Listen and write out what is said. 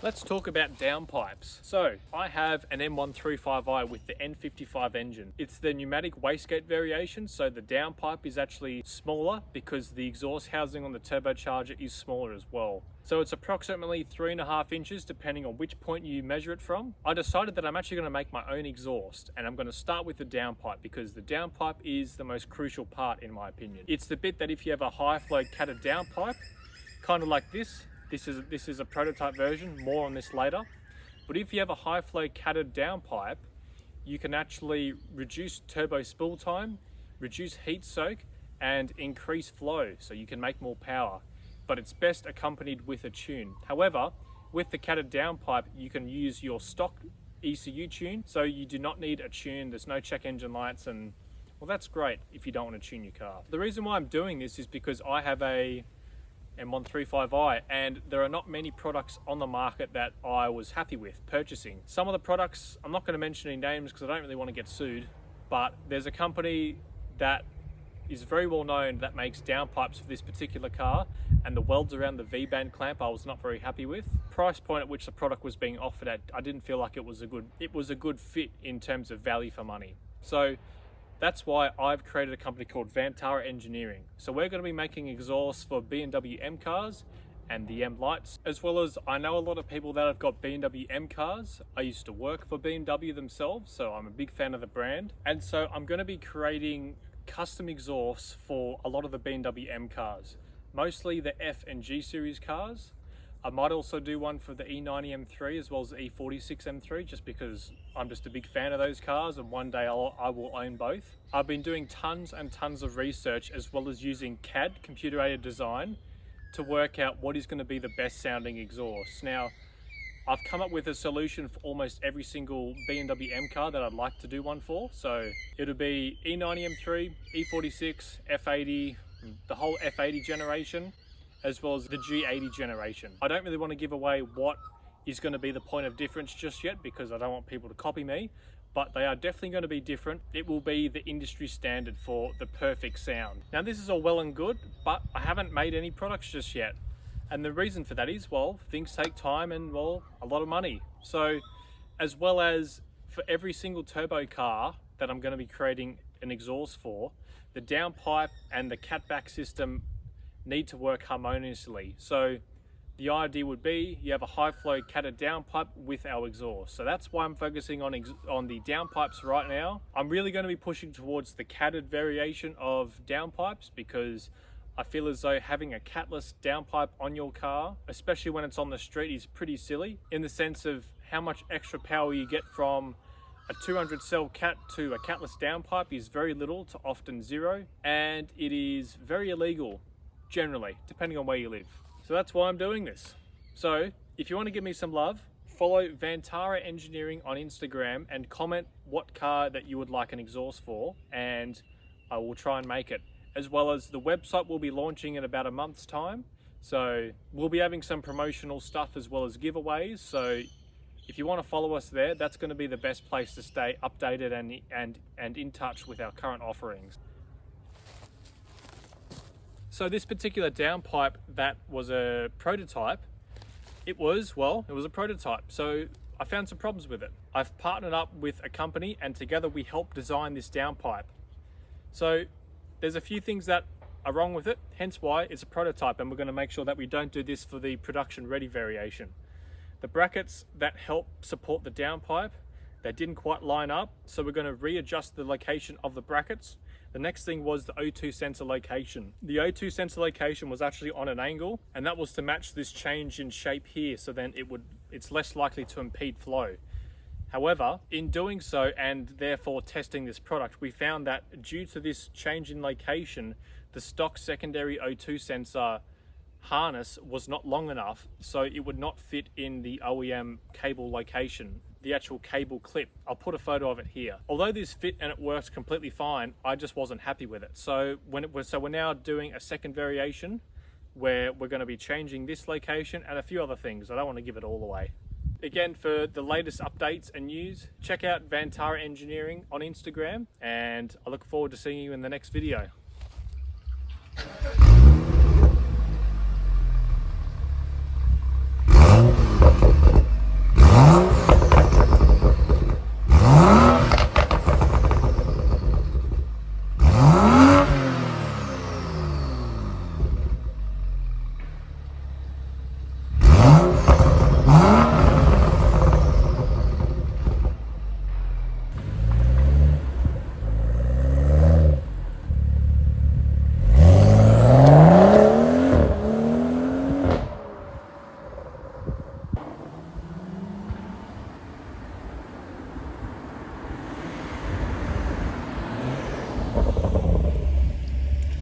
Let's talk about downpipes. So I have an M135i with the N55 engine. It's the pneumatic wastegate variation, so the downpipe is actually smaller because the exhaust housing on the turbocharger is smaller as well. So it's approximately 3.5 inches depending on which point you measure it from. I decided that I'm actually going to make my own exhaust, and I'm going to start with the downpipe because the downpipe is the most crucial part in my opinion. It's the bit that if you have a high flow catted downpipe, kind of like this is a prototype version, more on this later. But if you have a high flow catted downpipe, you can actually reduce turbo spool time, reduce heat soak, and increase flow, so you can make more power. But it's best accompanied with a tune. However, with the catted downpipe, you can use your stock ECU tune, so you do not need a tune. There's no check engine lights, and well, that's great if you don't want to tune your car. The reason why I'm doing this is because I have a M135i, and there are not many products on the market that I was happy with purchasing. Some of the products, I'm not going to mention any names because I don't really want to get sued, but there's a company that is very well known that makes downpipes for this particular car, and the welds around the V-band clamp I was not very happy with. Price point at which the product was being offered at, I didn't feel like it was a good fit in terms of value for money. So that's why I've created a company called Vantara Engineering. So we're going to be making exhausts for BMW M cars and the M lights, as well as I know a lot of people that have got BMW M cars. I used to work for BMW themselves, so I'm a big fan of the brand. And so I'm going to be creating custom exhausts for a lot of the BMW M cars, mostly the F and G series cars. I might also do one for the E90 M3 as well as the E46 M3, just because I'm just a big fan of those cars, and one day I will own both. I've been doing tons and tons of research, as well as using CAD, computer-aided design, to work out what is going to be the best sounding exhaust. Now, I've come up with a solution for almost every single BMW M car that I'd like to do one for. So it'll be E90 M3, E46, F80, the whole F80 generation, as well as the G80 generation. I don't really want to give away what is going to be the point of difference just yet because I don't want people to copy me, but they are definitely going to be different. It will be the industry standard for the perfect sound. Now this is all well and good, but I haven't made any products just yet. And the reason for that is, well, things take time and, well, a lot of money. So as well as for every single turbo car that I'm going to be creating an exhaust for, the downpipe and the catback system need to work harmoniously. So the idea would be you have a high flow catted downpipe with our exhaust. So that's why I'm focusing on the downpipes right now. I'm really going to be pushing towards the catted variation of downpipes because I feel as though having a catless downpipe on your car, especially when it's on the street, is pretty silly in the sense of how much extra power you get from a 200 cell cat to a catless downpipe is very little to often zero, and it is very illegal generally, depending on where you live. So that's why I'm doing this. So if you want to give me some love, follow Vantara Engineering on Instagram and comment what car that you would like an exhaust for, and I will try and make it. As well as the website will be launching in about a month's time. So we'll be having some promotional stuff as well as giveaways. So if you want to follow us there, that's going to be the best place to stay updated and in touch with our current offerings. So this particular downpipe that was a prototype, it was a prototype. So I found some problems with it. I've partnered up with a company and together we helped design this downpipe. So there's a few things that are wrong with it, hence why it's a prototype, and we're going to make sure that we don't do this for the production ready variation. The brackets that help support the downpipe, they didn't quite line up, so we're going to readjust the location of the brackets. The next thing was the O2 sensor location. The O2 sensor location was actually on an angle, and that was to match this change in shape here, so then it's less likely to impede flow. However, in doing so and therefore testing this product, we found that due to this change in location, the stock secondary O2 sensor harness was not long enough, so it would not fit in the OEM cable location, the actual cable clip. I'll put a photo of it here. Although this fit and it works completely fine, I just wasn't happy with it. So we're now doing a second variation where we're going to be changing this location and a few other things. I don't want to give it all away. Again, for the latest updates and news, check out Vantara Engineering on Instagram, and I look forward to seeing you in the next video.